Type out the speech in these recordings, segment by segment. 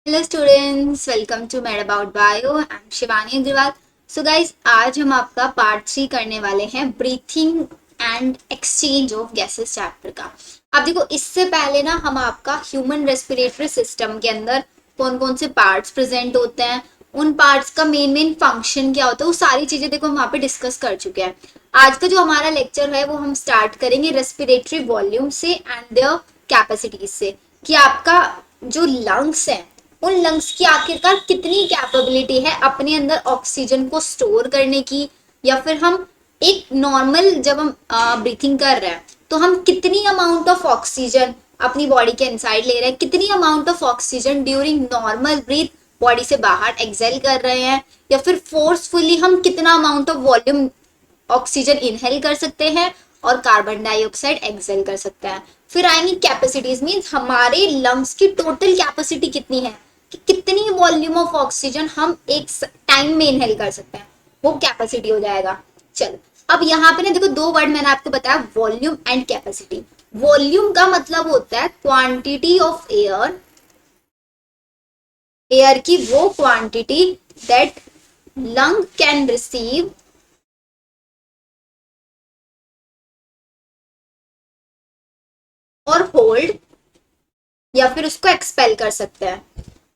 Hello students, welcome to Med About Bio. I am Shivani Agarwal. So guys, आज हम आपका part 3 करने वाले हैं breathing and exchange of gases chapter का। अब देखो, इससे पहले ना हम आपका ह्यूमन रेस्पिरेटरी सिस्टम के अंदर कौन कौन से पार्ट्स प्रेजेंट होते हैं, उन पार्ट्स का मेन मेन फंक्शन क्या होता है, वो सारी चीजें देखो हम वहाँ पे डिस्कस कर चुके हैं। आज का जो हमारा लेक्चर है वो हम स्टार्ट करेंगे रेस्पिरेटरी वॉल्यूम से एंड देयर कैपेसिटीज से, कि आपका जो लंग्स है, उन लंग्स की आखिरकार कितनी कैपेबिलिटी है अपने अंदर ऑक्सीजन को स्टोर करने की, या फिर हम एक नॉर्मल जब हम ब्रीथिंग कर रहे हैं तो हम कितनी अमाउंट ऑफ ऑक्सीजन अपनी बॉडी के इनसाइड ले रहे हैं, कितनी amount of oxygen during normal breath body से बाहर एक्सेल कर रहे हैं, या फिर फोर्सफुली हम कितना amount of volume oxygen inhale कर सकते हैं और कार्बन डाइऑक्साइड एक्सेल कर सकते हैं। फिर आएंगी कैपेसिटीज, मींस हमारे लंग्स की टोटल कैपेसिटी कितनी है, कि कितनी वॉल्यूम ऑफ ऑक्सीजन हम एक टाइम में इनहेल कर सकते हैं, वो कैपेसिटी हो जाएगा। चल, अब यहाँ पे ना देखो, दो वर्ड मैंने आपको बताया, वॉल्यूम एंड कैपेसिटी। वॉल्यूम का मतलब होता है क्वांटिटी ऑफ एयर, एयर की वो quantity that lung can receive और होल्ड, या फिर उसको एक्सपेल कर सकते हैं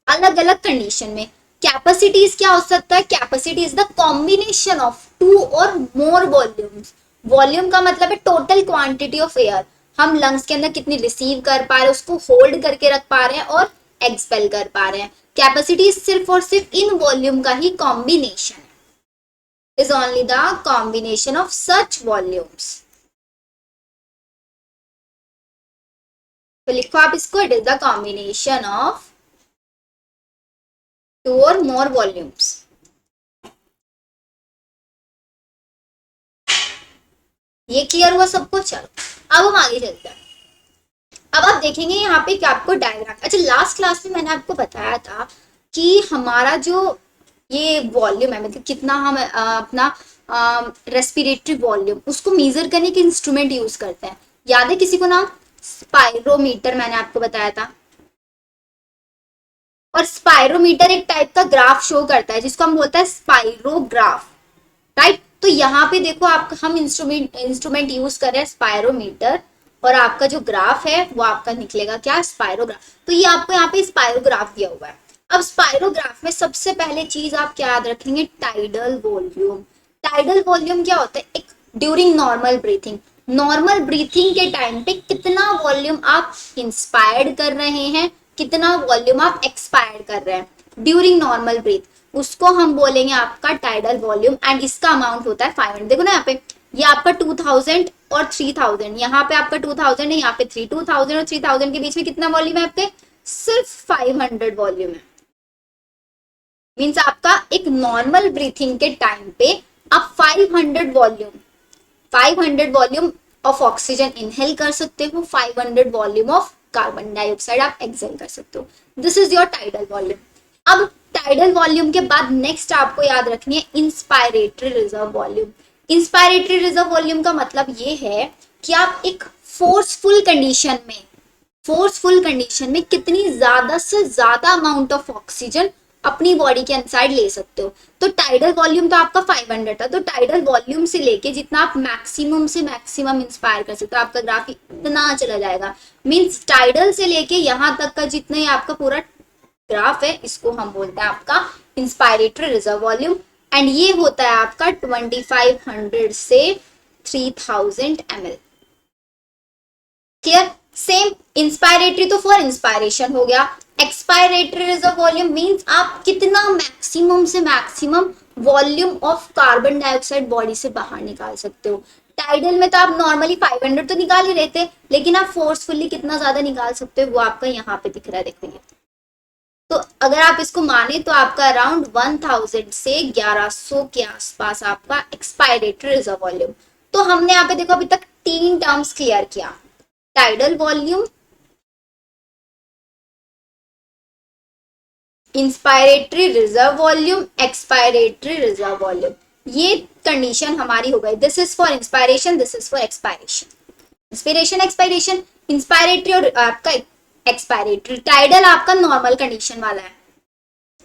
अलग अलग कंडीशन में। कैपेसिटीज क्या हो सकता है? Capacity is the combination of two or more volumes. Volume का मतलब है टोटल क्वांटिटी ऑफ एयर, हम लंग्स के अंदर कितनी रिसीव कर पा रहे हैं, उसको होल्ड करके रख पा रहे हैं और एक्सपेल कर पा रहे हैं। कैपेसिटी सिर्फ और सिर्फ इन वॉल्यूम का ही कॉम्बिनेशन है, is only the combination of such volumes. तो लिखो आप इसको, it is the combination of two or more volumes. ये क्लियर हुआ सबको? चलो, अब हम आगे चलते हैं। अब आप देखेंगे यहाँ पे कि आपको डायग्राम, अच्छा लास्ट क्लास में मैंने आपको बताया था कि हमारा जो ये वॉल्यूम है, मतलब कितना हम अपना रेस्पिरेटरी वॉल्यूम उसको मेजर करने के इंस्ट्रूमेंट यूज करते हैं। याद है किसी को नाम? स्पायरोमीटर, मैंने आपको बताया था। और स्पायरोमीटर एक टाइप का ग्राफ शो करता है जिसको हम बोलते हैं स्पायरोग्राफ, राइट। तो यहाँ पे देखो, आप हम इंस्ट्रूमेंट यूज कर रहे हैं स्पायरोमीटर, और आपका जो ग्राफ है वो आपका निकलेगा क्या? स्पायरोग्राफ। तो ये आपको यहाँ पे स्पायरोग्राफ दिया हुआ है। अब स्पायरोग्राफ में सबसे पहले चीज आप क्या याद रखेंगे? Tidal volume. टाइडल वॉल्यूम क्या होता है? एक during normal breathing, normal breathing के टाइम पे कितना वॉल्यूम आप इंस्पायर्ड कर रहे हैं, कितना वॉल्यूम आप एक्सपायर्ड कर रहे हैं ड्यूरिंग नॉर्मल ब्रीथ, उसको हम बोलेंगे आपका टाइडल वॉल्यूम। एंड इसका अमाउंट होता है 500। देखो ना यहाँ पे, ये आपका 2000 और 3000, यहाँ पे आपका 2000 है, यहाँ पे 2000 और 3000 के बीच में कितना वॉल्यूम है आपके? सिर्फ 500 वॉल्यूम है। मीन्स आपका एक नॉर्मल ब्रीथिंग के टाइम पे आप 500 वॉल्यूम ऑफ ऑक्सीजन इनहेल कर सकते हो, 500 वॉल्यूम ऑफ कार्बन डाइऑक्साइड आप एक्सेल कर सकते हो। This is your tidal volume. अब टाइडल वॉल्यूम के बाद नेक्स्ट आपको याद रखनी है inspiratory reserve volume. Inspiratory reserve volume का मतलब ये है कि आप एक फोर्सफुल कंडीशन में कितनी ज्यादा से ज्यादा अमाउंट ऑफ ऑक्सीजन अपनी बॉडी के इनसाइड ले सकते हो। तो टाइडल वॉल्यूम तो आपका 500 था, तो टाइडल वॉल्यूम से लेके जितना आप मैक्सिमम से मैक्सिमम इंस्पायर कर सकते हो, आपका ग्राफ इतना चला जाएगा। मींस टाइडल से लेके यहाँ तक का जितना ही आपका पूरा ग्राफ है, इसको हम बोलते हैं आपका इंस्पायरेटरी रिजर्व वॉल्यूम। एंड ये होता है आपका 2500 से 3000 ml। क्लियर? सेम इंस्पायरेटरी तो फॉर इंस्पायरेशन हो गया। एक्सपायरेटरी रिजर्व वॉल्यूम मींस आप कितना मैक्सिमम से maximum volume of carbon dioxide body से बाहर निकाल सकते हो। टाइडल में तो आप नॉर्मली 500 तो निकाल ही रहे थे, लेकिन आप फोर्सफुली कितना ज्यादा निकाल सकते हो वो आपका यहाँ पे दिख रहा है, देखिए। तो अगर आप इसको माने तो आपका अराउंड 1000 से 1100 के आसपास आपका एक्सपायरेटरी रिजर्व वॉल्यूम। तो हमने यहाँ पे देखो अभी तक 3 टर्म्स क्लियर किया, tidal volume, inspiratory reserve volume, expiratory reserve volume. ये कंडीशन हमारी हो गई। This is for inspiration, this is for expiration. Inspiration, expiration, inspiratory और आपका एक्सपायरेटरी। टाइडल आपका नॉर्मल कंडीशन वाला है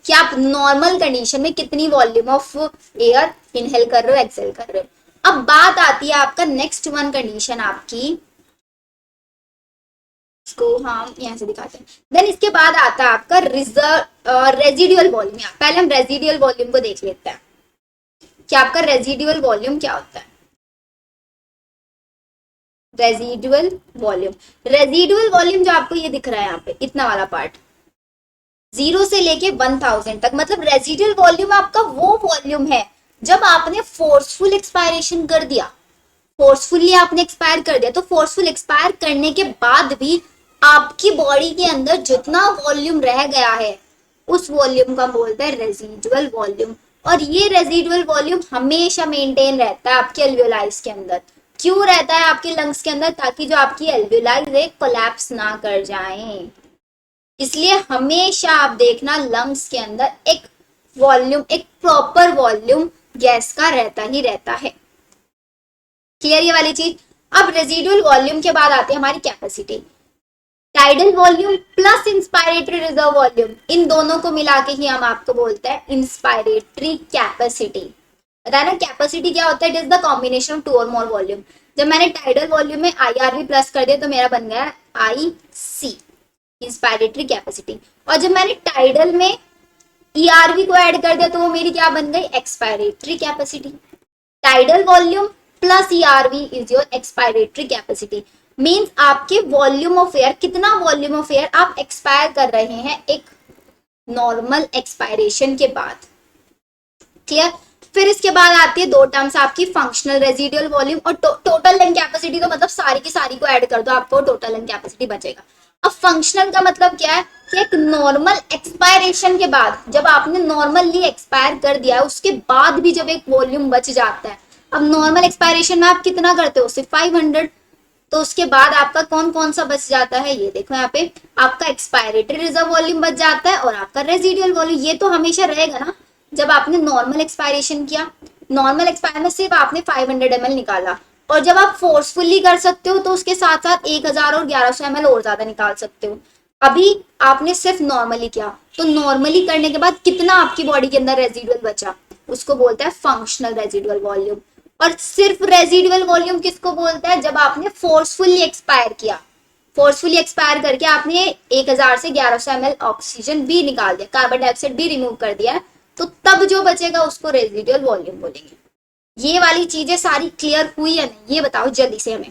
कि आप नॉर्मल कंडीशन में कितनी वॉल्यूम ऑफ एयर इनहेल कर रहे हो, एक्सेल कर रहे हो। अब बात आती है आपका नेक्स्ट वन कंडीशन आपकी, इसको हम यहाँ से दिखाते हैं। देन इसके बाद आता है आपका रेजिडुअल वॉल्यूम। पहले हम रेजिडुअल वॉल्यूम को देख लेते हैं कि आपका रेजिडुअल वॉल्यूम क्या होता है। रेजिडुअल वॉल्यूम जो आपको ये दिख रहा है यहाँ पे, इतना वाला पार्ट 0 से लेके 1000 तक, मतलब रेजिडुअल वॉल्यूम आपका वो वॉल्यूम है जब आपने फोर्सफुल एक्सपायरेशन कर दिया, फोर्सफुली आपने एक्सपायर कर दिया। तो फोर्सफुल एक्सपायर करने के बाद भी आपकी बॉडी के अंदर जितना वॉल्यूम रह गया है उस वॉल्यूम का बोलते हैं रेजिडुअल वॉल्यूम। और ये रेजिडुअल वॉल्यूम हमेशा मेंटेन रहता है आपके एल्वियोलाइज के अंदर। क्यों रहता है आपके लंग्स के अंदर? ताकि जो आपकी एल्वियोलाइज है कोलैप्स ना कर जाए। इसलिए हमेशा आप देखना लंग्स के अंदर एक वॉल्यूम, एक प्रॉपर वॉल्यूम गैस का रहता ही रहता है। क्लियर ये वाली चीज। अब रेजिडुअल वॉल्यूम के बाद आती है हमारी capacity. Tidal volume plus inspiratory reserve volume, इन दोनों को मिला के ही हम आपको बोलते हैं इंस्पायरेटरी कैपेसिटी। बताया ना कैपेसिटी क्या होता है? It is the combination of two or more volume. जब मैंने टाइडल वॉल्यूम में IRV प्लस कर दिया तो मेरा बन गया IC, इंस्पायरेटरी कैपेसिटी। और जब मैंने टाइडल में ERV को ऐड कर दिया तो वो मेरी क्या बन गई? Expiratory capacity. Tidal volume plus ERV is your expiratory capacity. Means आपके वॉल्यूम ऑफ एयर, कितना वॉल्यूम ऑफ एयर आप एक्सपायर कर रहे हैं एक नॉर्मल एक्सपायरेशन के बाद। क्लियर। फिर इसके बाद आती है दो टर्म्स आपकी, फंक्शनल रेजिडुअल वॉल्यूम और टोटल लंग कैपेसिटी। तो मतलब सारी की सारी को ऐड कर दो, आपको टोटल लंग कैपेसिटी बचेगा। अब फंक्शनल का मतलब क्या है कि एक नॉर्मल एक्सपायरेशन के बाद, जब आपने नॉर्मली एक्सपायर कर दिया है उसके बाद भी जब एक वॉल्यूम बच जाता है। अब नॉर्मल एक्सपायरेशन में आप कितना करते हो? सिर्फ 500। तो उसके बाद आपका कौन कौन सा बच जाता है? ये देखो यहाँ पे आपका एक्सपायरेटरी रिजर्व वॉल्यूम बच जाता है और आपका रेजिडुअल वॉल्यूम। ये तो हमेशा रहेगा ना जब आपने नॉर्मल एक्सपायरेशन किया। नॉर्मल एक्सपायर में सिर्फ आपने 500 ml निकाला, और जब आप फोर्सफुली कर सकते हो तो उसके साथ साथ 1000 और 1100 ml और ज्यादा निकाल सकते हो। अभी आपने सिर्फ नॉर्मली किया, तो नॉर्मली करने के बाद कितना आपकी बॉडी के अंदर रेजिडुअल बचा, उसको बोलते हैं फंक्शनल रेजिडुअल वॉल्यूम। और सिर्फ रेजिडुअल वॉल्यूम किसको बोलते हैं? जब आपने फोर्सफुली एक्सपायर किया, फोर्सफुली एक्सपायर करके आपने 1000 से 1100 ml ऑक्सीजन भी निकाल दिया, कार्बन डाइऑक्साइड भी रिमूव कर दिया, तो तब जो बचेगा उसको रेजिडुअल वॉल्यूम बोलेंगे। ये वाली चीजें सारी क्लियर हुई या नहीं? ये बताओ जल्दी से हमें।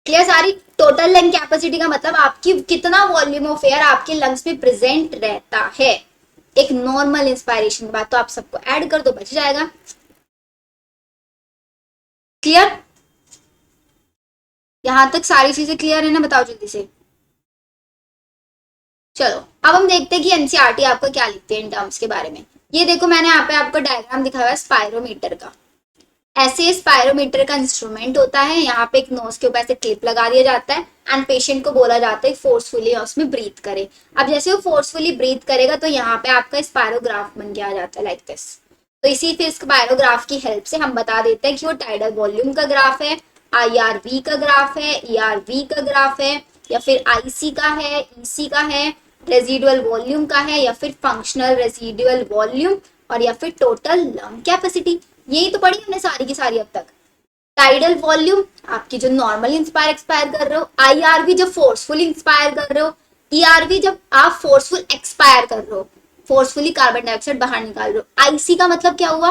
क्लियर सारी? टोटल लंग कैपेसिटी का मतलब आपकी कितना वॉल्यूम ऑफ एयर आपके लंग्स में प्रेजेंट रहता है एक नॉर्मल इंस्पायरेशन के बाद। तो आप सबको ऐड कर दो, बच जाएगा। क्लियर? यहां तक सारी चीजें क्लियर है ना? बताओ जल्दी से। चलो अब हम देखते हैं कि एनसीईआरटी आपको क्या लिखते हैं इन टर्म्स के बारे में। ये देखो मैंने यहाँ पे आपको डायग्राम दिखाया है स्पायरोमीटर का। ऐसे स्पायरोमीटर का इंस्ट्रूमेंट होता है, यहाँ पे एक नोज के ऊपर ऐसे क्लिप लगा दिया जाता है एंड पेशेंट को बोला जाता है फोर्सफुली उसमें ब्रीथ करे। अब जैसे वो फोर्सफुली ब्रीथ करेगा तो यहाँ पे आपका स्पायरोग्राफ बन के आ जाता है लाइक दिस। तो इसी फिर स्पायरोग्राफ की हेल्प से हम बता देते हैं कि वो टाइडल वॉल्यूम का ग्राफ है, IRV का ग्राफ है, ERV का ग्राफ है, या फिर IC का है, EC का है, रेजिडुअल वॉल्यूम का है, या फिर फंक्शनल रेजिडुअल वॉल्यूम, और या फिर टोटल लंग कैपेसिटी। यही तो पढ़ी हमने सारी की सारी अब तक। टाइडल वॉल्यूम आपकी जो नॉर्मल इंस्पायर एक्सपायर कर रहे हो, IRV जब फोर्सफुल इंस्पायर कर रहे हो, ERV जब आप फोर्सफुल एक्सपायर कर रहे हो, फोर्सफुली कार्बन डाइऑक्साइड बाहर निकाल रहे हो। IC का मतलब क्या हुआ?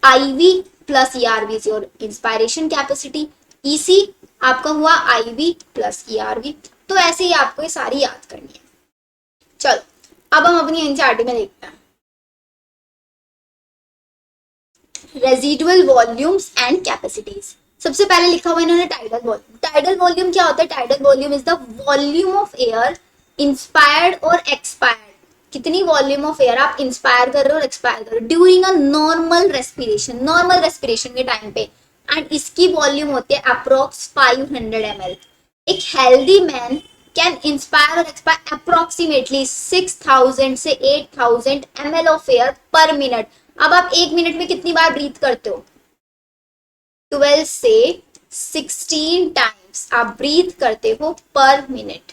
IV plus ERV is your inspiration capacity. EC आपका हुआ IV प्लस ERV। तो ऐसे ही आपको ये सारी याद करनी है। चलो अब हम अपनी एनसीईआरटी में देखते हैं रेजिडुअल वॉल्यूम्स एंड कैपेसिटीज। सबसे पहले लिखा हुआ इन्होंने टाइडल वॉल्यूम। टाइडल वॉल्यूम क्या होता है? Tidal volume is the volume of air inspired और एक्सपायर्ड। कितनी वॉल्यूम ऑफ एयर आप इंस्पायर कर रहे हो और एक्सपायर कर रहे हो during a normal respiration, normal respiration के टाइम पे। एंड इसकी वॉल्यूम होती है अप्रोक्स 500 ml। एक healthy man can inspire or expire approximately 6000 से 8000 ml of air per minute। अब आप एक मिनट में कितनी बार ब्रीथ करते हो? 12 से 16 टाइम्स आप ब्रीथ करते हो पर मिनट।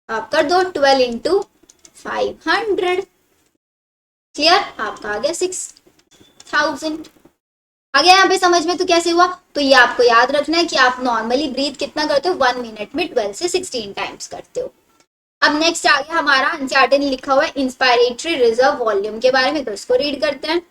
आप कर दो 12 इंटू 500, क्लियर, आपका आ गया 6000। आ गया यहाँ पे समझ में? तो कैसे हुआ? तो ये आपको याद रखना है कि आप नॉर्मली ब्रीथ कितना करते हो, 1 मिनट में 12 से 16 टाइम्स करते हो। अब नेक्स्ट आ गया हमारा एनसीईआरटी ने लिखा हुआ है इंस्पायरेटरी रिजर्व वॉल्यूम के बारे में, तो इसको रीड करते हैं।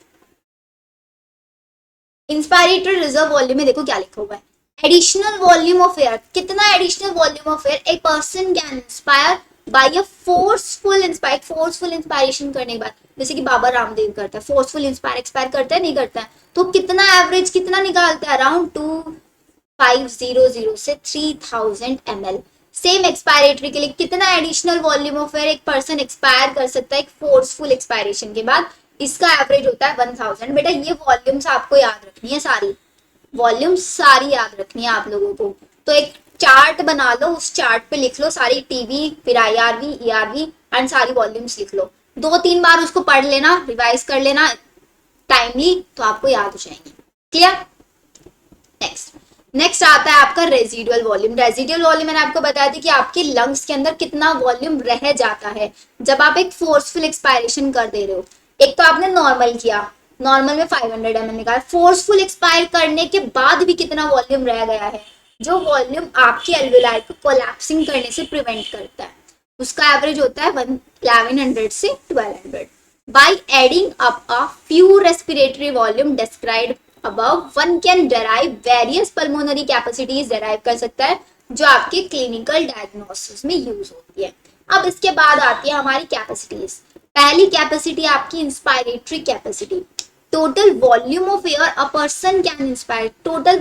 इंस्पायरेटरी रिजर्व वॉल्यूम में देखो क्या लिखा हुआ है, एडिशनल वॉल्यूम ऑफ एयर। कितना additional volume of air a person can inspire by a forceful inspiration करने के बाद, जैसे कि बाबा रामदेव करता है, फोर्सफुल एक्सपायर करता है, नहीं करता है, तो कितना एवरेज कितना निकालता है, अराउंड 2500 से 3000 ml। सेम एक्सपायरेटरी के लिए कितना एडिशनल वॉल्यूम ऑफ एयर एक पर्सन एक्सपायर कर सकता है एक फोर्सफुल एक्सपायरेशन के बाद, इसका एवरेज होता है 1000। बेटा ये वॉल्यूम्स आपको याद रखनी है, सारी वॉल्यूम्स सारी याद रखनी है आप लोगों को। तो एक चार्ट बना लो, उस चार्ट पे लिख लो सारी टीवी, फिर आईआरवी, ईआरवी एंड सारी वॉल्यूम्स लिख लो। 2-3 बार उसको पढ़ लेना, रिवाइज कर लेना टाइमली, तो आपको याद हो जाएंगे। क्लियर? नेक्स्ट आता है आपका रेजिडुअल वॉल्यूम। रेजिडुअल वॉल्यूम मैंने आपको बताया था कि आपके लंग्स के अंदर कितना वॉल्यूम रह जाता है जब आप एक फोर्सफुल एक्सपायरेशन कर दे रहे हो। एक तो आपने नॉर्मल किया, नॉर्मल में 500 ml निकाला, फोर्सफुल एक्सपायर करने के बाद भी कितना वॉल्यूम रह गया है, जो वॉल्यूम आपके एल्वेलाई को कोलैप्सिंग करने से प्रिवेंट करता है, उसका एवरेज होता है 1100 से 1200। By adding up a few respiratory volume described above, one can derive various pulmonary capacities derive कर सकता है, जो आपके क्लिनिकल डायग्नोसिस में यूज होती है। अब इसके बाद आती है हमारी कैपेसिटीज। पहली कैपेसिटी आपकी inspiratory capacity, total volume of air a person can inspire. Total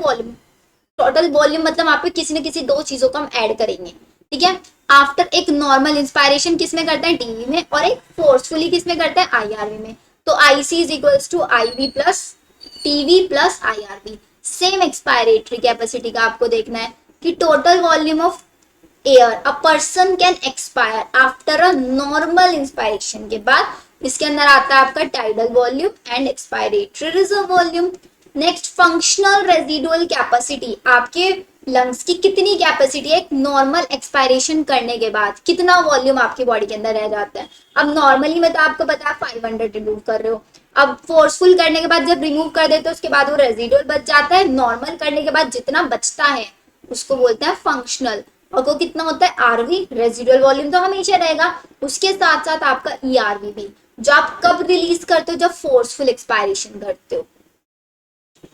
volume मतलब आप किसी न किसी दो चीजों को हम ऐड करेंगे, ठीक है। आफ्टर एक नॉर्मल इंस्पायरेशन किस में करते हैं, टीवी में, और एक फोर्सफुली किस में करते हैं, आईआरवी में। तो IC is equals to IV plus TV plus IRV. Same expiratory capacity का आपको देखना है कि total volume of air a person can expire after a normal inspiration के बाद, इसके अंदर आता है आपका tidal volume and expiratory reserve volume. Next functional residual capacity, आपके लंग्स की कितनी कैपेसिटी है एक नॉर्मल एक्सपायरेशन करने के बाद, कितना वॉल्यूम आपकी बॉडी के अंदर रह जाता है। अब नॉर्मली में तो आपको पता है 500 रिमूव कर रहे हो, अब फोर्सफुल करने के बाद जब रिमूव कर देते हो उसके बाद वो रेजिडुअल बच जाता है, नॉर्मल करने के बाद जितना बचता है उसको बोलते हैं फंक्शनल, और वो कितना होता है, आरवी। रेजिडुअल वॉल्यूम तो हमेशा रहेगा, उसके साथ साथ आपका ईआरवी भी, जो आप कब रिलीज करते हो, जब फोर्सफुल एक्सपायरेशन करते हो।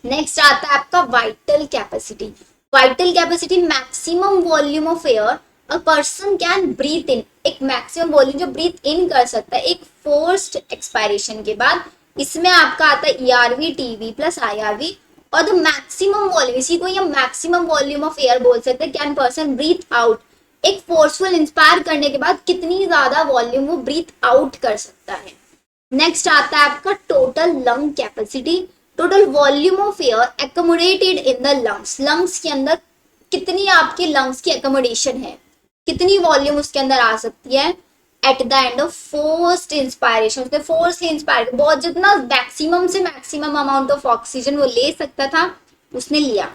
नेक्स्ट आता है आपका vital capacity. Vital capacity maximum volume of air a person can breathe in, एक मैक्सिमम वॉल्यूम जो ब्रीथ इन कर सकता है एक फोर्स्ड एक्सपायरेशन के बाद, इसमें आपका आता है ईआरवी, टीवी प्लस आईआरवी। और द मैक्सिमम वॉल्यूम, इसी को ये मैक्सिमम वॉल्यूम ऑफ एयर बोल सकते हैं, कैन पर्सन ब्रीथ आउट, एक फोर्सफुल इंस्पायर करने के बाद कितनी ज्यादा वॉल्यूम वो ब्रीथ आउट कर सकता है। नेक्स्ट आता है आपका total lung capacity, total volume of air accommodated in the lungs. Lungs के अंदर कितनी आपके लंग्स की एकोमोडेशन है, कितनी वॉल्यूम उसके अंदर आ सकती है at the end of forced inspiration. उसने फोर्सली इंस्पायर, बहुत जितना मैक्सिमम से मैक्सिमम अमाउंट ऑफ ऑक्सीजन वो ले सकता था उसने लिया।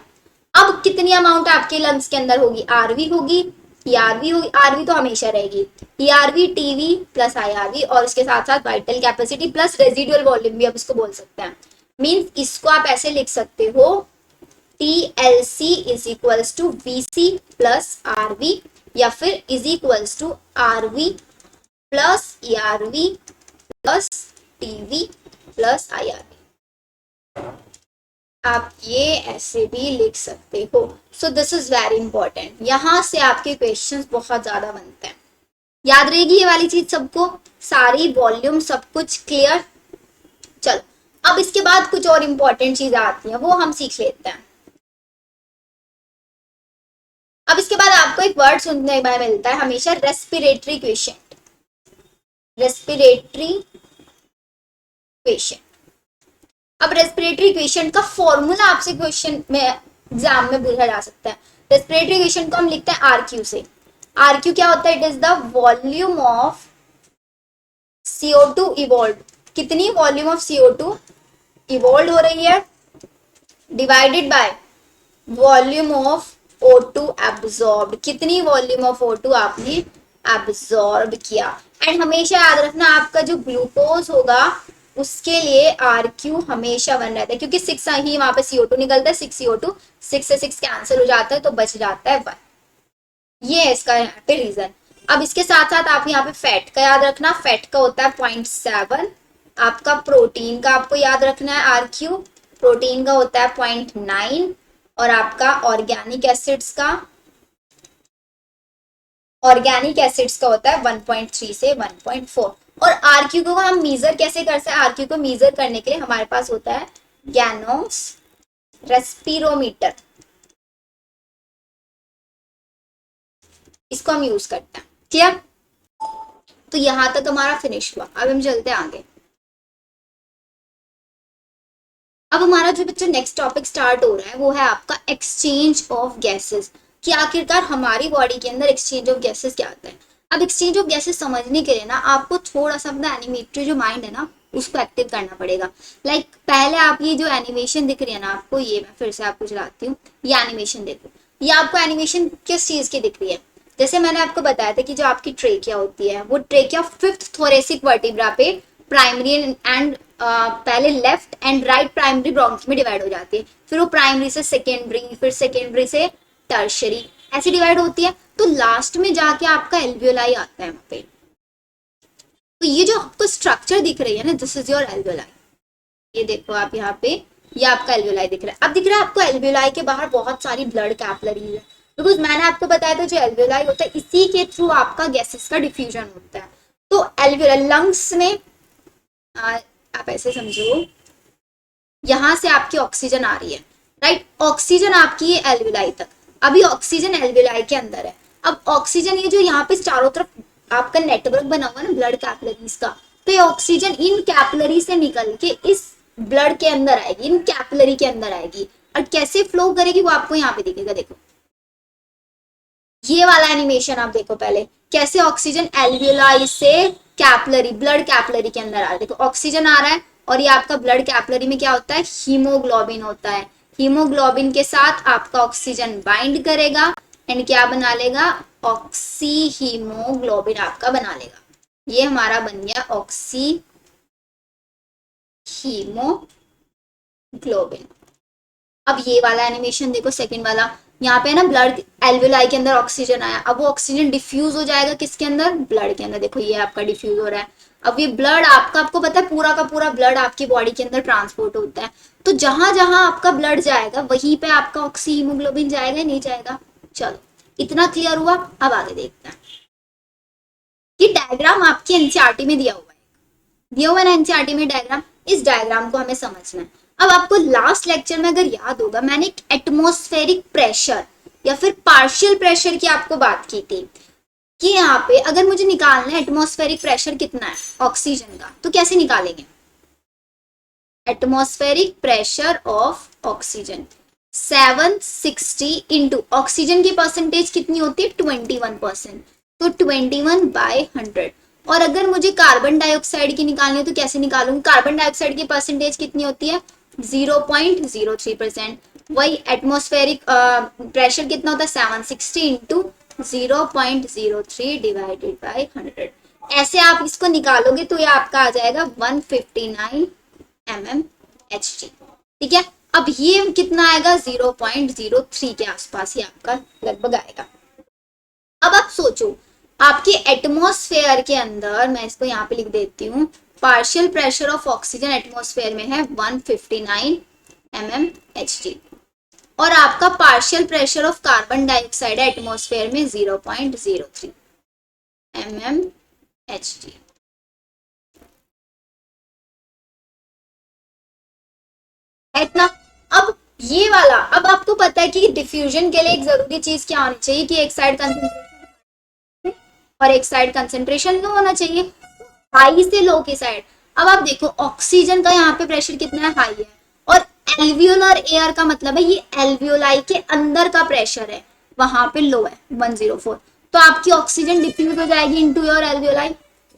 अब कितनी अमाउंट आपके लंग्स के अंदर होगी, आरवी होगी, ईआरवी होगी, आरवी तो हमेशा रहेगी, ईआरवी, टीवी प्लस आईआरवी, और इसके साथ साथ vital capacity plus residual volume भी आप इसको बोल सकते हैं। मींस इसको आप ऐसे लिख सकते हो, TLC is equals to VC plus RV, या फिर is equals to RV plus ERV plus TV plus IRV। आप ये ऐसे भी लिख सकते हो। So this is very important, यहां से आपके क्वेश्चंस बहुत ज्यादा बनते हैं। याद रहेगी ये वाली चीज सबको, सारी वॉल्यूम सब कुछ क्लियर। चलो अब इसके बाद कुछ और इंपॉर्टेंट चीज आती है, वो हम सीख लेते हैं। अब इसके बाद आपको एक वर्ड सुनने में मिलता है हमेशा, रेस्पिरेटरी क्वेश्चन। रेस्पिरेटरी क्वेश्चन, अब रेस्पिरेटरी क्वेश्चन का फॉर्मूला आपसे क्वेश्चन में एग्जाम में पूछा जा सकता है। रेस्पिरेटरी क्वेश्चन को हम लिखते हैं RQ से। RQ क्या होता है, it is the volume of CO2 evolve, कितनी वॉल्यूम ऑफ CO2 इवॉल्व हो रही है, divided by volume of O2 absorbed, कितनी वॉल्यूम ऑफ O2 आपने एब्जॉर्ब किया। एंड हमेशा याद रखना आपका जो ग्लूकोज होगा उसके लिए RQ हमेशा 1 रहता है, क्योंकि 6 ही वहां पे CO2 निकलता है, 6 CO2, 6 से 6 कैंसिल हो जाता है तो बच जाता है 1। ये है इसका यहाँ पे रीजन। अब इसके साथ साथ आप यहाँ पे फैट का याद रखना, फैट का होता है 0.7। आपका प्रोटीन का आपको याद रखना है RQ, प्रोटीन का होता है 0.9। और आपका ऑर्गेनिक एसिड्स का होता है 1.3 से 1.4। और RQ को हम मीजर कैसे कर सकते हैं? RQ को मीजर करने के लिए हमारे पास होता है गैनोस रेस्पिरोमीटर, इसको हम यूज करते हैं। क्लियर? तो यहां तक हमारा फिनिश हुआ। अब हम चलते हैं आगे। अब हमारा जो बच्चा नेक्स्ट टॉपिक स्टार्ट हो रहा है वो है आपका एक्सचेंज ऑफ गैसेस, कि आखिरकार हमारी बॉडी के अंदर एक्सचेंज ऑफ गैसेस क्या आता है। अब एक्सचेंज ऑफ गैसेस समझने के लिए ना आपको थोड़ा सा अपना एनिमेटरी जो माइंड है ना उसको एक्टिव करना पड़ेगा। लाइक पहले आप ये जो एनिमेशन दिख रही है ना आपको, ये मैं फिर से आपको चलाती हूँ, ये एनिमेशन देखो। ये आपको एनिमेशन किस चीज की दिख रही है? जैसे मैंने आपको बताया था कि जो आपकी ट्रेकिया होती है वो ट्रेकिया 5th थोरेसिक वर्टिब्रा पे प्राइमरी एंड पहले left and right primary bronchi में डिवाइड हो जाती है, फिर वो प्राइमरी से सेकेंडरी, फिर सेकेंडरी से टर्शरी ऐसे डिवाइड होती है। तो लास्ट में जाके आपका एल्वियोलाई आता है वहां पे। तो ये जो आपको स्ट्रक्चर दिख रही है ना, दिस इज योर एल्वियोलाई। ये देखो आप यहाँ पे, ये आपका एल्वियोलाई दिख रहा है। अब दिख रहा है आपको एल्वियोलाई के बाहर बहुत सारी ब्लड कैपिलरीज है, बिकॉज मैंने आपको बताया था जो एल्वियोलाई होता है इसी के थ्रू आपका गैसेस का डिफ्यूजन होता है। तो एल्वियोलाई लंग्स में आप ऐसे समझो, यहां से आपकी ऑक्सीजन आ रही है, राइट? ऑक्सीजन आपकी है एल्वियोलाई तक। अभी ऑक्सीजन एल्वियोलाई के अंदर है। अब ऑक्सीजन ये जो यहाँ पे चारों तरफ आपका नेटवर्क बना हुआ है ना ब्लड कैपिलरीज का, तो ये ऑक्सीजन इन कैपिलरी से निकल के इस ब्लड के अंदर आएगी, इन कैपिलरी के अंदर आएगी। और कैसे फ्लो करेगी वो आपको यहाँ पे दिखेगा। देखो ये वाला एनिमेशन आप देखो पहले, कैसे ऑक्सीजन एल्वियोलाई से कैपिलरी, ब्लड कैपिलरी के अंदर आ रहा है। देखो ऑक्सीजन आ रहा है और ये आपका ब्लड कैपिलरी में क्या होता है? हीमोग्लोबिन होता है। हीमोग्लोबिन के साथ आपका ऑक्सीजन बाइंड करेगा एंड क्या बना लेगा? ऑक्सी हीमोग्लोबिन आपका बना लेगा। ये हमारा बन गया ऑक्सी हीमोग्लोबिन। अब ये वाला एनिमेशन देखो, सेकंड वाला, यहाँ पे ना ब्लड एल्वियोलाई के अंदर ऑक्सीजन आया, अब वो ऑक्सीजन डिफ्यूज हो जाएगा किसके अंदर? ब्लड के अंदर। देखो ये आपका डिफ्यूज हो रहा है। अब ये ब्लड आपको पता है पूरा का पूरा ब्लड आपकी बॉडी के अंदर ट्रांसपोर्ट होता है। तो जहां जहां आपका ब्लड जाएगा वहीं पे आपका ऑक्सी हीमोग्लोबिन जाएगा, नहीं जाएगा? चलो इतना क्लियर हुआ। अब आगे देखते हैं। ये डायग्राम आपके एनसीईआरटी में दिया हुआ है ना एनसीईआरटी में डायग्राम। इस डायग्राम को हमें समझना है। अब आपको लास्ट लेक्चर में अगर याद होगा मैंने एक एटमॉस्फेरिक प्रेशर या फिर पार्शियल प्रेशर की आपको बात की थी कि यहाँ पे अगर मुझे निकालना है एटमॉस्फेरिक प्रेशर कितना है ऑक्सीजन का, तो कैसे निकालेंगे? Atmospheric pressure of oxygen 760 into oxygen की परसेंटेज कितनी होती है? 21%, तो 21/100। और अगर मुझे कार्बन डाइऑक्साइड की निकालनी है तो कैसे निकालूंगी? कार्बन डाइऑक्साइड की परसेंटेज कितनी होती है? 0.03%। वही एटमॉस्फेरिक प्रेशर कितना होता है? 760 इंटू 0.03 डिवाइडेड बाय 100। ऐसे आप इसको निकालोगे तो ये आपका आ जाएगा 159 mmHg। ठीक है, अब ये कितना आएगा? 0.03 के आसपास ही आपका लगभग आएगा। अब आप सोचो आपके एटमॉस्फेयर के अंदर, मैं इसको यहाँ पे लिख देती हूँ, partial pressure of oxygen atmosphere में है 159 mmHg और आपका partial pressure of carbon dioxide atmosphere में 0.03 mmHg। इतना। अब ये वाला, अब आपको पता है कि डिफ्यूजन के लिए एक जरूरी चीज क्या होनी चाहिए कि एक साइड कंसेंट्रेशन और एक साइड कंसेंट्रेशन लो होना चाहिए, हाई से लो की साइड। अब आप देखो ऑक्सीजन का यहाँ पे प्रेशर कितना है? हाई है। और एल्वियोलर एयर का मतलब है ये एल्वियोलाई के अंदर का प्रेशर है, वहां पे लो है 104। तो आपकी ऑक्सीजन डिफ्यूज हो जाएगी इनटू योर एल्वियोलाई,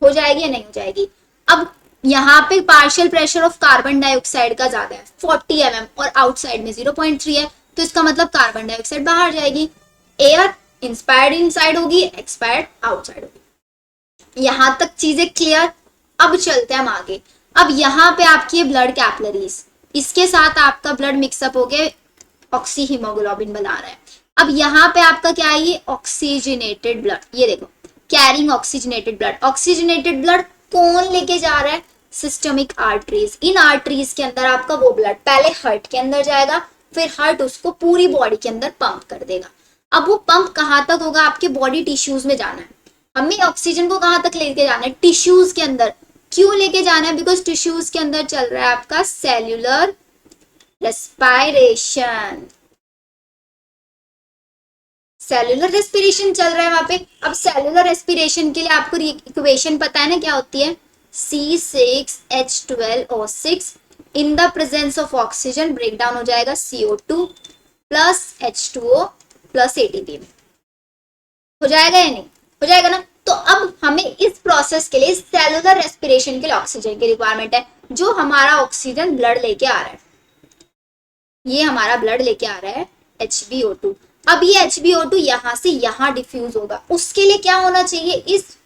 हो जाएगी या नहीं हो जाएगी? अब यहाँ पे partial pressure of carbon dioxide का ज्यादा है 40 mm और आउटसाइड में 0.3 है, तो इसका मतलब कार्बन डाइऑक्साइड बाहर जाएगी। एयर इंस्पायर्ड इनसाइड होगी, एक्सपायर्ड आउटसाइड होगी। यहां तक चीजें क्लियर। अब चलते हैं हम आगे। अब यहाँ पे आपकी है ब्लड कैपिलरीज, इसके साथ आपका ब्लड मिक्सअप हो गया, ऑक्सी हीमोग्लोबिन बना रहा है। अब यहाँ पे आपका क्या है, ये ऑक्सीजनेटेड ब्लड, ये देखो carrying oxygenated blood. Oxygenated blood कौन लेके जा रहा है, सिस्टमिक आर्टरीज। इन आर्टरीज के अंदर आपका वो ब्लड पहले हार्ट के अंदर जाएगा, फिर हार्ट उसको पूरी बॉडी के अंदर पंप कर देगा। अब वो पंप कहाँ तक होगा, आपके बॉडी टिश्यूज में जाना है। हमें ऑक्सीजन को कहाँ तक लेके जाना है, टिश्यूज के अंदर। क्यों लेके जाना है, बिकॉज टिश्यूज के अंदर चल रहा है आपका सेल्यूलर रेस्पायरेशन। सेल्यूलर रेस्पिरेशन चल रहा है वहां पे। अब सेल्यूलर रेस्पिरेशन के लिए आपको इक्वेशन पता है ना, क्या होती है, C6H12O6 in the presence of oxygen break down हो जाएगा CO2 plus H2O plus ATP में। हो जाएगा या नहीं, हो जाएगा ना। तो अब हमें इस प्रोसेस के लिए, सेलुलर रेस्पिरेशन के लिए ऑक्सीजन की रिक्वायरमेंट है। जो हमारा ऑक्सीजन ब्लड लेके आ रहा है, ये हमारा ब्लड लेके आ रहा है HbO2। अब ये HbO2 यहां से यहां डिफ्यूज होगा, उसके लिए क्या होना चाहिए, इस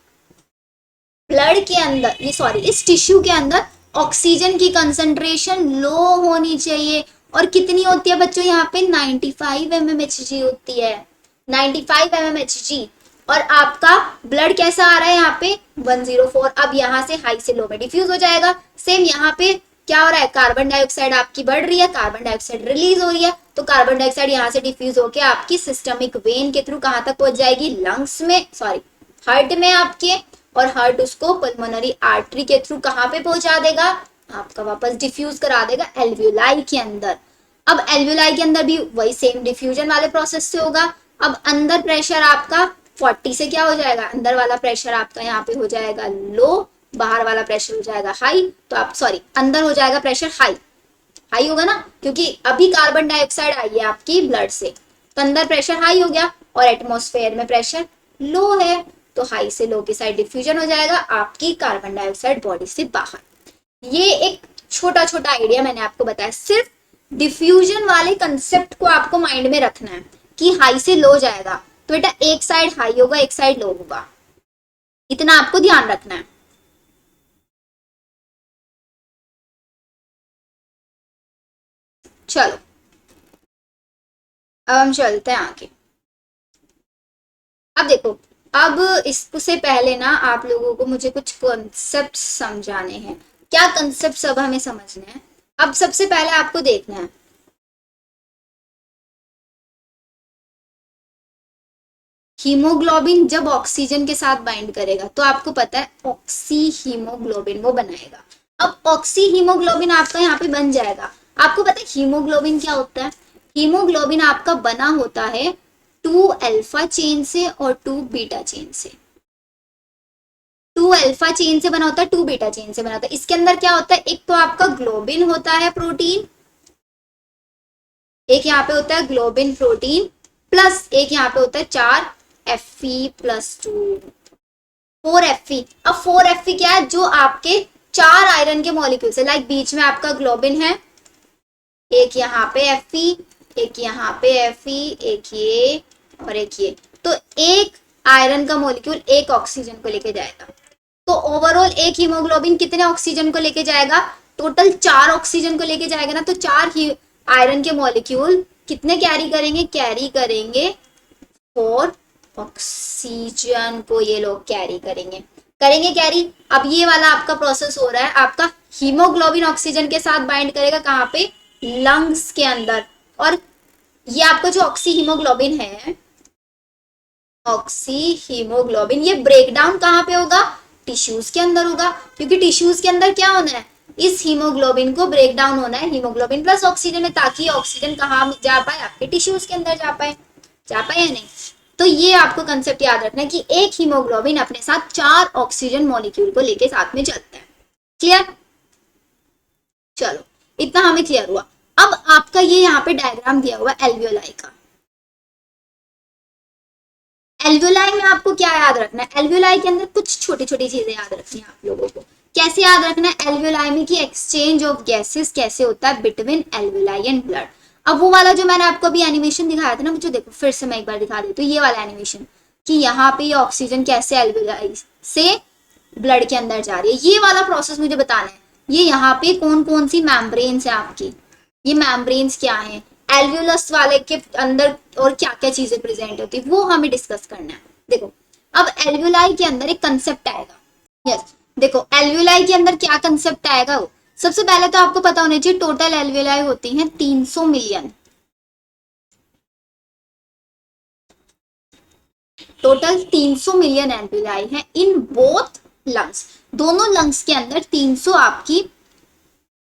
ब्लड के अंदर, ये सॉरी इस टिश्यू के अंदर ऑक्सीजन की कंसंट्रेशन लो होनी चाहिए। और कितनी होती है बच्चों, यहाँ पे 95 mmHg होती है, 95 mmHg। और आपका ब्लड कैसा आ रहा है यहाँ पे 104। अब यहाँ से हाई से लो में डिफ्यूज हो जाएगा। सेम यहाँ पे क्या हो रहा है, कार्बन डाइऑक्साइड आपकी बढ़ रही है, कार्बन डाइऑक्साइड रिलीज हो रही है, तो कार्बन डाइऑक्साइड यहाँ से डिफ्यूज होकर आपकी सिस्टमिक वेन के थ्रू कहाँ तक पहुंच जाएगी, लंग्स में, सॉरी हार्ट में आपके। और हार्ट उसको पल्मोनरी आर्टरी के थ्रू कहाँ पे पहुंचा देगा, आपका वापस डिफ्यूज करा देगा एल्वियोलाई के अंदर। अब एल्वियोलाई के अंदर भी वही सेम डिफ्यूजन वाले प्रोसेस से होगा। अब अंदर प्रेशर आपका 40 से क्या हो जाएगा, अंदर वाला प्रेशर आपका यहाँ पे हो जाएगा लो, बाहर वाला प्रेशर हो जाएगा हाई। तो आप सॉरी अंदर हो जाएगा प्रेशर हाई, हाई होगा ना, क्योंकि अभी कार्बन डाइऑक्साइड आई है आपकी ब्लड से, तो अंदर प्रेशर हाई हो गया और एटमॉस्फेयर में प्रेशर लो है, तो हाई से लो की साइड डिफ्यूजन हो जाएगा आपकी कार्बन डाइऑक्साइड बॉडी से बाहर। ये एक छोटा छोटा आइडिया मैंने आपको बताया, सिर्फ डिफ्यूजन वाले कंसेप्ट को आपको माइंड में रखना है कि हाई से लो जाएगा, तो बेटा एक साइड हाई होगा एक साइड लो होगा, इतना आपको ध्यान रखना है। चलो अब हम चलते हैं आगे। अब देखो, अब इससे पहले ना आप लोगों को मुझे कुछ कॉन्सेप्ट समझाने हैं। क्या कॉन्सेप्ट सब हमें समझने हैं। अब सबसे पहले आपको देखना है, हीमोग्लोबिन जब ऑक्सीजन के साथ बाइंड करेगा तो आपको पता है ऑक्सी हीमोग्लोबिन वो बनाएगा। अब ऑक्सी हीमोग्लोबिन आपका यहाँ पे बन जाएगा। आपको पता है हीमोग्लोबिन क्या होता है, हीमोग्लोबिन आपका बना होता है 2 अल्फा चेन से और 2 बीटा चेन से। 2 अल्फा चेन से बना होता है, 2 बीटा चेन से बना होता है। इसके अंदर क्या होता है, एक तो आपका ग्लोबिन होता है प्रोटीन, एक यहाँ पे होता है ग्लोबिन प्रोटीन, प्लस एक यहाँ पे होता है 4 Fe+2 4 Fe। अब 4 Fe क्या है, जो आपके 4 आयरन के मॉलिक्यूल्स है, लाइक बीच में आपका ग्लोबिन है, एक यहाँ पे Fe, एक यहाँ पे Fe, एक ये और एक ये, तो एक आयरन का मॉलिक्यूल एक ऑक्सीजन को लेके जाएगा। तो ओवरऑल एक हीमोग्लोबिन कितने ऑक्सीजन को लेके जाएगा, टोटल 4 ऑक्सीजन को लेके जाएगा ना, तो 4 ही आयरन के मॉलिक्यूल कितने कैरी करेंगे, कैरी करेंगे 4 ऑक्सीजन को ये लोग कैरी करेंगे कैरी। अब ये वाला आपका प्रोसेस हो रहा है, आपका हीमोग्लोबिन ऑक्सीजन के साथ बाइंड करेगा कहाँ पे, लंग्स के अंदर। और ये आपका जो ऑक्सी हीमोग्लोबिन है, ऑक्सी हीमोग्लोबिन, ये ब्रेक डाउन कहाँ पे होगा, टिश्यूज के अंदर होगा, क्योंकि टिश्यूज के अंदर क्या होना है, इस हीमोग्लोबिन को ब्रेक डाउन होना है हीमोग्लोबिन प्लस ऑक्सीजन में, ताकि ऑक्सीजन कहाँ जा पाए, आपके टिश्यूज के अंदर जा पाए या नहीं। तो ये आपको कंसेप्ट याद रखना है कि एक हीमोग्लोबिन अपने साथ 4 ऑक्सीजन मॉलिक्यूल को लेके साथ में चलता है। क्लियर, चलो इतना हमें क्लियर हुआ। अब आपका ये यहाँ पे डायग्राम दिया हुआ है एल्वियोलाई का। एल्वियोलाई में आपको क्या याद रखना है, एल्वियोलाई के अंदर कुछ छोटी छोटी चीजें याद रखनी है आप लोगों को। कैसे याद रखना है, एल्वियोलाई में की एक्सचेंज ऑफ गैसेस कैसे होता है बिटवीन एल्वियोलाई एंड ब्लड। अब वो वाला जो मैंने आपको अभी एनिमेशन दिखाया था ना, जो देखो फिर से मैं एक बार दिखा देती हूँ, ये वाला एनिमेशन कि यहाँ पे ये ऑक्सीजन कैसे एल्वियोलाई से ब्लड के अंदर जा रही है, ये वाला प्रोसेस मुझे बताना है। ये यहाँ पे कौन कौन सी मेम्ब्रेन्स है आपकी, ये मेम्ब्रेन्स क्या है, एल्वियोलस वाले के अंदर और क्या क्या चीजें प्रेजेंट होती है, वो हमें डिस्कस करना है। देखो अब एल्वियोलाई के अंदर एक कंसेप्ट आएगा। यस, देखो एल्वियोलाई के अंदर क्या कंसेप्ट आएगा, वो सबसे पहले तो आपको पता होना चाहिए टोटल एल्वियोलाई होती हैं 300 मिलियन। टोटल 300 मिलियन एल्वियोलाई है इन बोथ लंग्स, दोनों लंग्स के अंदर 300 आपकी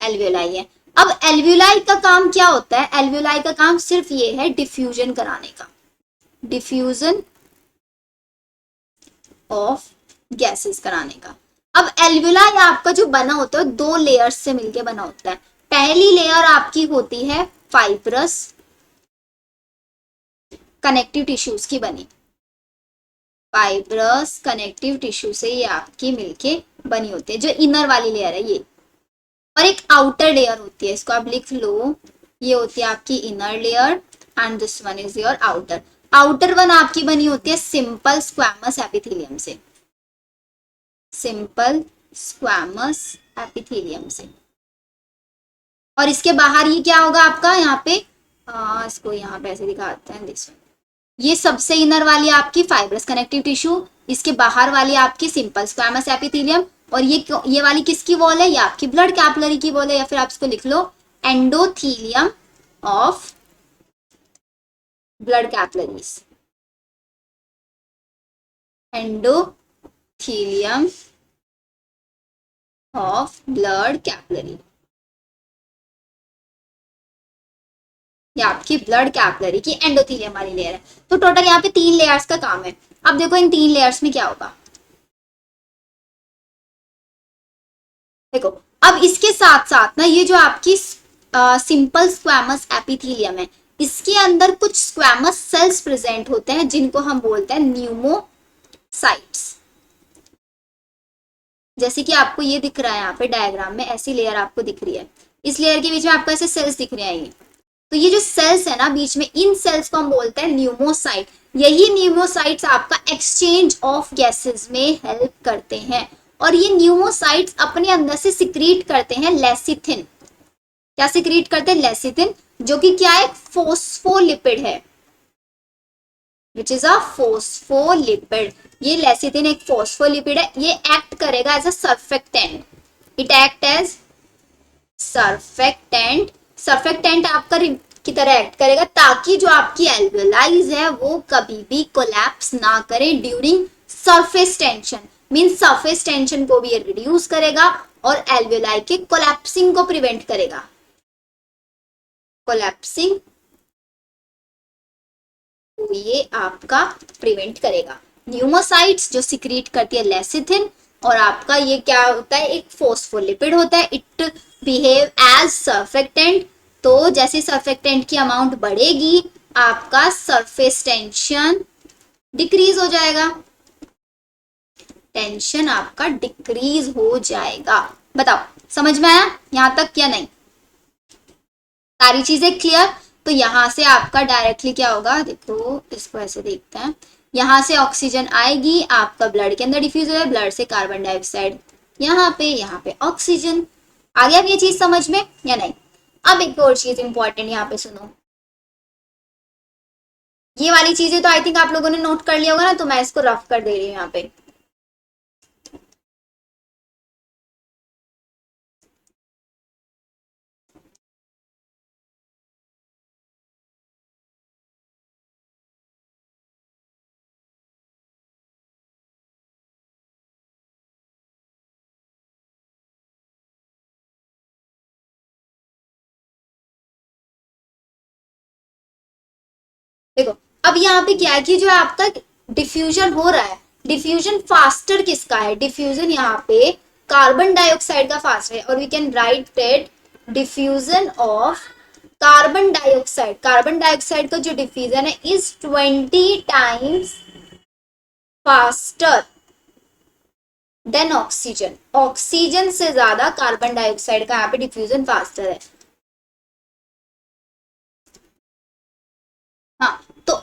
एल्वियोलाई है। अब एल्वियोलाई का काम क्या होता है, एल्वियोलाई का काम सिर्फ ये है डिफ्यूजन कराने का, डिफ्यूजन ऑफ गैसेस कराने का। अब एल्वियोलाई आपका जो बना होता है दो लेयर्स से मिलके बना होता है। पहली लेयर आपकी होती है फाइब्रस कनेक्टिव टिश्यूज की बनी, फाइब्रस कनेक्टिव टिश्यू से ये आपकी मिलके बनी होती है, जो इनर वाली लेयर है ये। और एक आउटर लेयर होती है, इसको आप लिख लो, ये होती है आपकी inner layer and this one is your outer. Outer one आपकी बनी होती है सिंपल स्क्वैमस एपिथेलियम से, सिंपल स्क्वैमस एपिथेलियम से। और इसके बाहर ये क्या होगा आपका, यहाँ पे इसको यहाँ पे ऐसे दिखाते हैं, दिस वन, ये सबसे इनर वाली आपकी फाइब्रस कनेक्टिव टिश्यू, इसके बाहर वाली आपकी सिंपल स्क्वैमस एपिथेलियम। और ये वाली किसकी वॉल है, ये आपकी ब्लड कैपिलरी की वॉल है, या फिर आप इसको लिख लो endothelium of blood capillaries, endothelium of blood capillary, ये आपकी ब्लड कैपिलरी की एंडोथीलियम वाली लेयर है। तो टोटल यहाँ पे 3 लेयर्स का काम है। अब देखो इन 3 लेयर्स में क्या होगा, देखो अब इसके साथ साथ ना ये जो आपकी सिंपल स्क्वैमस एपिथेलियम है, इसके अंदर कुछ स्क्वैमस सेल्स प्रेजेंट होते हैं जिनको हम बोलते हैं न्यूमोसाइट्स। जैसे कि आपको ये दिख रहा है यहाँ पे डायग्राम में, ऐसी लेयर आपको दिख रही है, इस लेयर के बीच में आपको ऐसे सेल्स दिख रहे हैं। तो ये जो सेल्स है ना बीच में, इन सेल्स को हम बोलते हैं न्यूमोसाइट। यही न्यूमोसाइट्स आपका एक्सचेंज ऑफ गैसेस में हेल्प करते हैं। और ये न्यूमोसाइट्स अपने अंदर से सिक्रीट करते हैं लेसिथिन। क्या सिक्रीट करते हैं, लेसिथिन, जो कि क्या है, फोस्फोलिपिड है, विच इज अ फोस्फोलिपिड। ये लेसिथिन एक फोस्फोलिपिड है, ये एक्ट करेगा as a surfactant, it act as surfactant. Surfactant आपका की तरह एक्ट करेगा ताकि जो आपकी एल्वियोलाइज है वो कभी भी कोलैप्स ना करे during surface tension. Means surface tension को भी ये रिड्यूस करेगा और एल्वियोलाई के कोलैप्सिंग को प्रिवेंट करेगा, कोलैप्सिंग ये आपका प्रिवेंट करेगा। न्यूमोसाइट्स जो सिक्रीट करती है लेसिथिन, और आपका ये क्या होता है, एक फोस्फोलिपिड होता है, इट बिहेव एज सर्फेक्टेंट। तो जैसे सर्फेक्टेंट की अमाउंट बढ़ेगी आपका सरफेस टेंशन डिक्रीज हो जाएगा, टेंशन आपका डिक्रीज हो जाएगा। बताओ समझ में आया यहां तक या नहीं, सारी चीजें क्लियर। तो यहां से आपका डायरेक्टली क्या होगा, देखो इसको ऐसे देखते हैं, यहां से ऑक्सीजन आएगी आपका ब्लड के अंदर डिफ्यूज हो जाए, ब्लड से कार्बन डाइऑक्साइड यहाँ पे ऑक्सीजन। आ गया अब ये चीज समझ में या नहीं। अब एक और चीज इंपॉर्टेंट यहाँ पे सुनो, ये वाली चीजें तो आई थिंक आप लोगों ने नोट कर लिया होगा ना, तो मैं इसको रफ कर दे रही हूँ यहाँ पे। देखो अब यहाँ पे क्या है कि जो आपका डिफ्यूजन हो रहा है, डिफ्यूजन फास्टर किसका है, डिफ्यूजन यहाँ पे कार्बन डाइऑक्साइड का फास्टर है, और we can write that diffusion of carbon dioxide, carbon dioxide का जो डिफ्यूजन है is 20 times faster than oxygen. Oxygen से ज्यादा कार्बन डाइऑक्साइड का यहाँ पे डिफ्यूजन फास्टर है।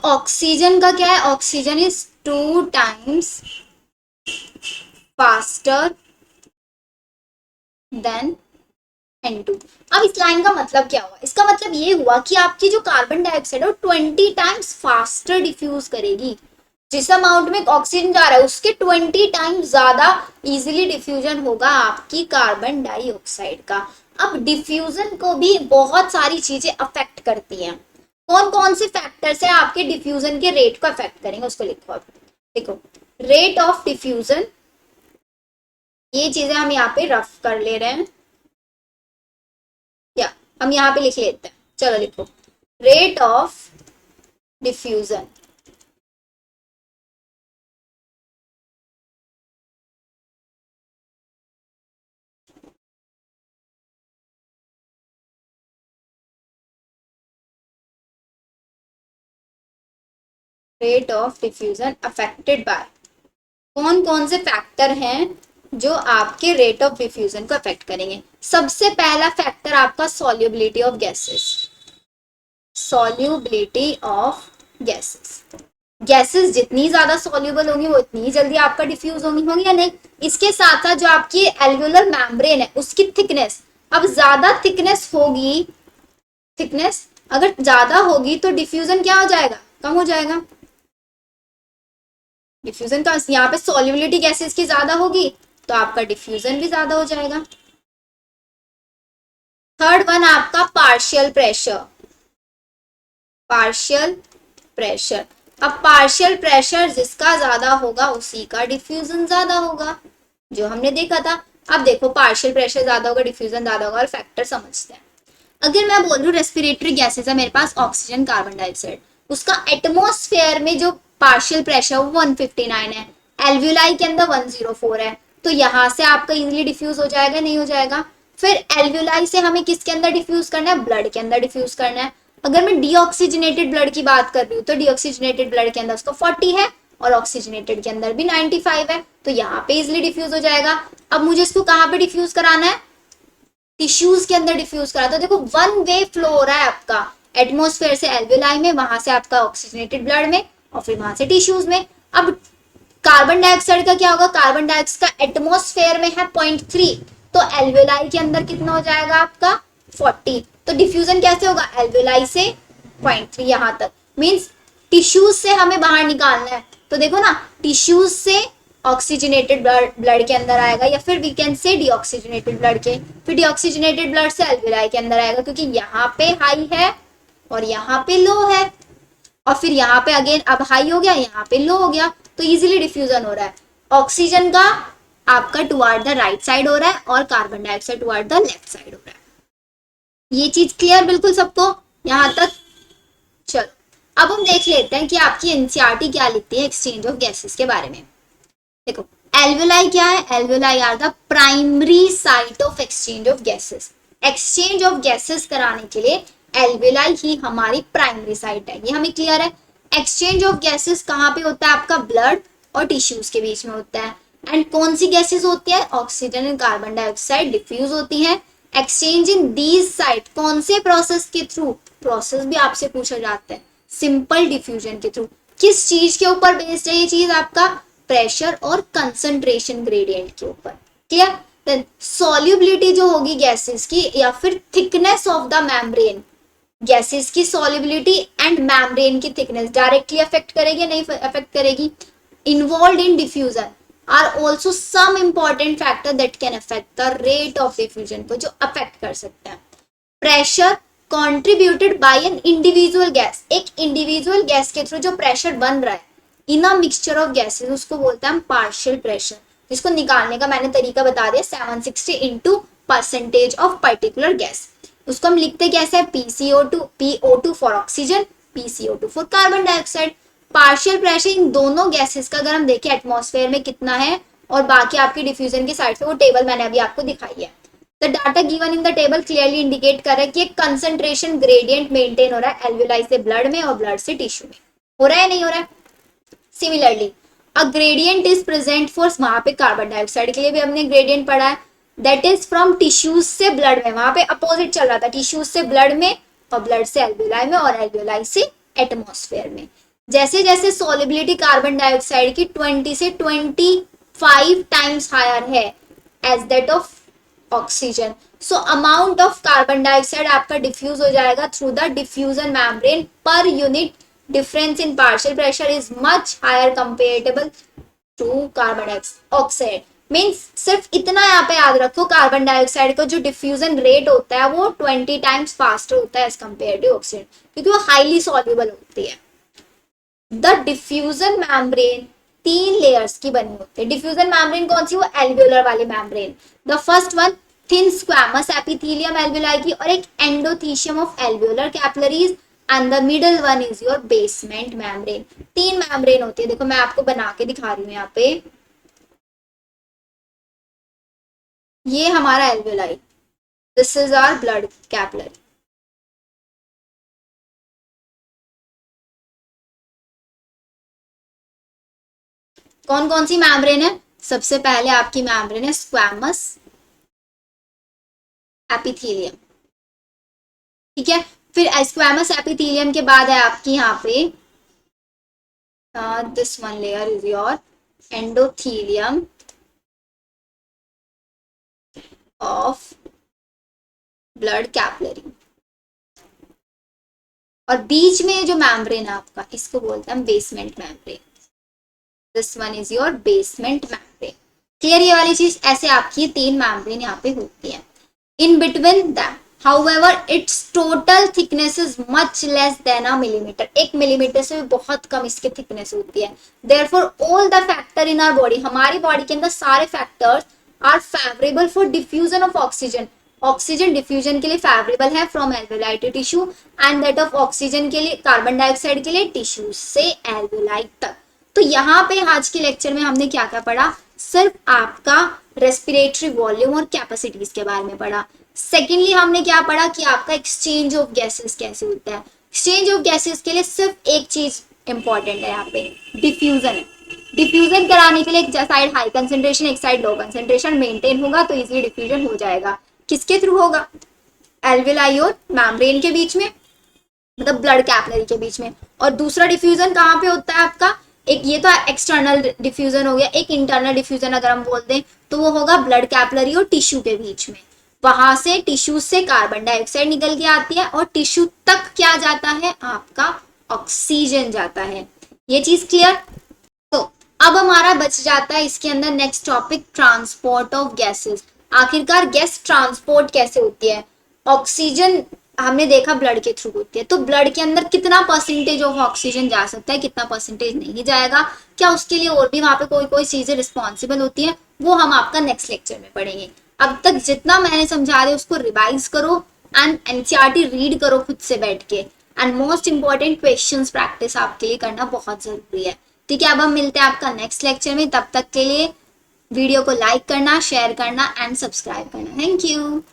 ऑक्सीजन का क्या है, oxygen is 2 times faster then N2। अब इस लाइन का मतलब क्या हुआ, इसका मतलब ये हुआ कि आपकी जो कार्बन डाइऑक्साइड है वो 20 टाइम्स फास्टर डिफ्यूज करेगी। जिस अमाउंट में ऑक्सीजन जा रहा है उसके 20 टाइम्स ज्यादा इजीली डिफ्यूजन होगा आपकी कार्बन डाइऑक्साइड का। अब डिफ्यूजन को भी बहुत सारी चीजें अफेक्ट करती हैं। कौन कौन से फैक्टर्स है आपके डिफ्यूजन के रेट को अफेक्ट करेंगे, उसको लिखो। अब देखो, रेट ऑफ डिफ्यूजन, ये चीजें हम यहाँ पे रफ कर ले रहे हैं, या हम यहाँ पे लिख लेते हैं, चलो लिखो। Rate of diffusion, rate of diffusion affected by, कौन कौन से फैक्टर हैं जो आपके रेट ऑफ डिफ्यूजन को अफेक्ट करेंगे। सबसे पहला फैक्टर आपका solubility of gases, solubility of gases. Gases जितनी ज्यादा सॉल्युबल होंगी वो इतनी जल्दी आपका डिफ्यूज होंगी या नहीं। इसके साथ साथ जो आपकी एल्वेओलर मेम्ब्रेन है उसकी थिकनेस, अब ज्यादा थिकनेस होगी, थिकनेस अगर ज्यादा होगी तो डिफ्यूजन क्या हो जाएगा, कम हो जाएगा। डिफ्यूजन का यहाँ पे सॉल्युबिलिटी गैसेस की ज्यादा होगी तो आपका डिफ्यूजन भी ज्यादा हो जाएगा। थर्ड वन आपका पार्शियल प्रेशर, पार्शियल प्रेशर। अब पार्शियल प्रेशर जिसका ज्यादा होगा उसी का डिफ्यूजन ज्यादा होगा, जो हमने देखा था। अब देखो, पार्शियल प्रेशर ज्यादा होगा, डिफ्यूजन ज्यादा होगा, और फैक्टर समझते हैं। अगर मैं बोल रही हूँ रेस्पिरेटरी गैसेस है मेरे पास, ऑक्सीजन, कार्बन डाइऑक्साइड, उसका एटमॉस्फेयर में जो पार्शियल प्रेशर 159 है, एल्वियोलाई के अंदर 104 है, तो यहाँ से आपका इजीली डिफ्यूज हो जाएगा, नहीं हो जाएगा। फिर एल्वियोलाई से हमें किसके अंदर डिफ्यूज करना है, ब्लड के अंदर डिफ्यूज करना है। अगर मैं डीऑक्सीजनेटेड ब्लड की बात कर रही हूँ तो डीऑक्सीजनेटेड ब्लड के अंदर उसको 40 है और ऑक्सीजनेटेड के अंदर भी 95 है, तो यहाँ पे इजिली डिफ्यूज हो जाएगा। अब मुझे इसको कहाँ पे डिफ्यूज कराना है, टिश्यूज के अंदर डिफ्यूज करा। तो देखो, वन वे फ्लो हो रहा है आपका एटमॉस्फेयर से एल्वियोलाई में, वहां से आपका ऑक्सीजनेटेड ब्लड में, और फिर वहां से टिश्यूज में। अब कार्बन डाइऑक्साइड का क्या होगा, कार्बन डाइऑक्साइड का एटमॉस्फेयर में है 0.3, तो एल्वियोलाई के अंदर कितना हो जाएगा आपका 40। तो डिफ्यूजन कैसे होगा, एल्वियोलाई से 0.3 यहां तक, मींस टिश्यूज से हमें बाहर निकालना है। तो देखो ना, टिश्यूज से ऑक्सीजनेटेड ब्लड के अंदर आएगा, या फिर we can say deoxygenated blood के, फिर डीऑक्सीजनेटेड ब्लड से एल्वियोलाई के अंदर आएगा, क्योंकि यहाँ पे हाई है और यहाँ पे लो है, और फिर यहाँ पे अगेन अब हाई हो गया, यहाँ पे लो हो गया, तो इजीली डिफ्यूजन हो रहा है। ऑक्सीजन का आपका टुवर्ड द राइट साइड हो रहा है और carbon dioxide toward the left side हो रहा है। ये चीज क्लियर बिल्कुल सबको यहाँ तक। चलो अब हम देख लेते हैं कि आपकी एनसीईआरटी क्या लिखती है एक्सचेंज ऑफ गैसेस के बारे में। देखो, एल्वियोलाई क्या है, alveoli are the primary site of exchange of gases. Exchange of gases कराने के लिए एल्वियोलाई ही हमारी प्राइमरी साइट है, ये हमें क्लियर है। एक्सचेंज ऑफ गैसेस कहाँ पे होता है, आपका ब्लड और टिश्यूज के बीच में होता है। एंड कौन सी गैसेस होती है, oxygen and carbon dioxide diffuse होती है। एक्सचेंज इन दीज साइट, कौन से प्रोसेस के थ्रू, प्रोसेस भी आपसे पूछा जाता है, सिंपल डिफ्यूजन के थ्रू। किस चीज के ऊपर बेस्ड है ये चीज, आपका प्रेशर और कंसंट्रेशन ग्रेडियंट के ऊपर। क्लियर। देन सॉल्युबिलिटी जो होगी गैसेस की, या फिर thickness of the membrane, gases की सॉल्युबिलिटी एंड मेम्ब्रेन की थिकनेस डायरेक्टली अफेक्ट करेगी, नहीं अफेक्ट करेगी। Involve in diffusion are also some important factor that can affect the rate of diffusion को, जो अफेक्ट कर सकते हैं। Pressure contributed by an individual gas, एक इंडिविजुअल गैस के थ्रू जो प्रेशर बन रहा है in a mixture of gases, उसको बोलते हैं हम पार्शियल प्रेशर, जिसको निकालने का मैंने तरीका बता दिया, 760 into percentage of particular gas. उसको हम लिखते कैसे हैं, PCO2, PO2 for oxygen, PCO2 for carbon dioxide. Partial pressure in दोनों गैसेस का अगर हम देखें एटमॉस्फेयर में कितना है और बाकी आपकी डिफ्यूजन की साइड पे, वो टेबल मैंने अभी आपको दिखाई है। The data given in the table clearly indicate कर रहा है कि एक कंसंट्रेशन ग्रेडियंट मेंटेन हो रहा है एल्वियोलाई से ब्लड में और ब्लड से टिश्यू में, हो रहा है नहीं हो रहा है। Similarly a gradient is present for, वहां पे कार्बन डाइऑक्साइड के लिए भी हमने ग्रेडियंट पढ़ा है, दैट इज फ्रॉम टिश्यूज से ब्लड में, वहां पे अपोजिट चल रहा था, टिश्यूज से ब्लड में और ब्लड से एल्वियोलाई में और एल्वियोलाई से एटमॉस्फेयर में। जैसे जैसे सॉलिबिलिटी कार्बन डाइऑक्साइड की 20 से 25 टाइम्स हायर है as that of oxygen, so amount of carbon dioxide आपका डिफ्यूज हो जाएगा through the diffusion membrane per unit difference in partial pressure is much higher comparable to carbon dioxide. Means सिर्फ इतना यहाँ पे याद रखो, कार्बन डाइऑक्साइड का जो डिफ्यूजन रेट होता है वो 20 टाइम्स फास्टर होता है एज कम्पेयर टू ऑक्सीजन, क्योंकि वो हाईली सॉल्युबल होती है। द डिफ्यूजन मेम्ब्रेन 3 लेयर्स की बनी होती है। डिफ्यूजन मेम्ब्रेन कौन सी? वो एल्वियोलर वाली membrane. The first one thin squamous epithelium alveoli की, और एक endothecium of alveolar capillaries, and the middle one is your basement membrane. 3 membrane होती है। देखो मैं आपको बना के दिखा रही हूँ यहाँ पे, ये हमारा alveoli, this is our blood capillary. कौन कौन सी मेम्ब्रेन है? सबसे पहले आपकी मेम्ब्रेन है स्क्वैमस एपिथेलियम, ठीक है। फिर स्क्वैमस एपिथेलियम के बाद है आपकी यहाँ पे this one layer is your endothelium of blood capillary, और बीच में जो मेम्ब्रेन है आपका, इसको बोलते हैं basement membrane. This one is your basement membrane. Clear ये वाली चीज? ऐसे आपकी 3 मेम्ब्रेन यहाँ पे होती है। In between them however its total thickness is much less than a millimeter, 1 millimetre से भी बहुत कम इसकी थिकनेस होती है। therefore all the factor in our body, हमारी बॉडी के अंदर सारे factors are favourable for diffusion of oxygen, oxygen diffusion के लिए फेवरेबल है from alveoli to tissue, and that of oxygen के लिए, कार्बन डाइऑक्साइड के लिए टिश्यू से एल्वेलाई तक। तो यहाँ पे आज के लेक्चर में हमने क्या क्या पढ़ा? सिर्फ आपका रेस्पिरेटरी वॉल्यूम और कैपेसिटीज के बारे में पढ़ा। सेकेंडली हमने क्या पढ़ा कि आपका एक्सचेंज ऑफ गैसेस कैसे होता है। एक्सचेंज ऑफ गैसेस के लिए सिर्फ एक चीज इंपॉर्टेंट है यहाँ पे, डिफ्यूजन है। डिफ्यूजन कराने के लिए एक साइड हाई कंसेंट्रेशन, एक साइड लो कंसेंट्रेशन मेंटेन होगा तो इजीली डिफ्यूजन हो जाएगा। किसके थ्रू होगा? एल्वियोलाई और मेम्ब्रेन के बीच में, मतलब ब्लड कैपिलरी के बीच में। और दूसरा डिफ्यूजन कहाँ पे होता है आपका? एक ये तो एक्सटर्नल डिफ्यूजन हो गया, एक इंटरनल डिफ्यूजन अगर हम बोल दें तो वो होगा ब्लड कैपिलरी और टिश्यू के बीच में। वहां से टिश्यू से कार्बन डाइऑक्साइड निकल के आती है और टिश्यू तक क्या जाता है? आपका ऑक्सीजन जाता है। ये चीज क्लियर? तो अब हमारा बच जाता है इसके अंदर next topic, transport of gases. आखिरकार गैस ट्रांसपोर्ट कैसे होती है? ऑक्सीजन हमने देखा ब्लड के थ्रू होती है, तो ब्लड के अंदर कितना परसेंटेज ऑफ ऑक्सीजन जा सकता है, कितना परसेंटेज नहीं जाएगा, क्या उसके लिए और भी वहां पे कोई कोई चीजें रिस्पॉन्सिबल होती है, वो हम आपका नेक्स्ट लेक्चर में पढ़ेंगे। अब तक जितना मैंने समझा रहे उसको रिवाइज करो एंड एनसीईआरटी रीड करो खुद से बैठ के, and most important questions practice आपके लिए करना बहुत जरूरी है। ठीक है, अब हम मिलते हैं आपका नेक्स्ट लेक्चर में। तब तक के लिए वीडियो को लाइक करना, शेयर करना एंड सब्सक्राइब करना। Thank you.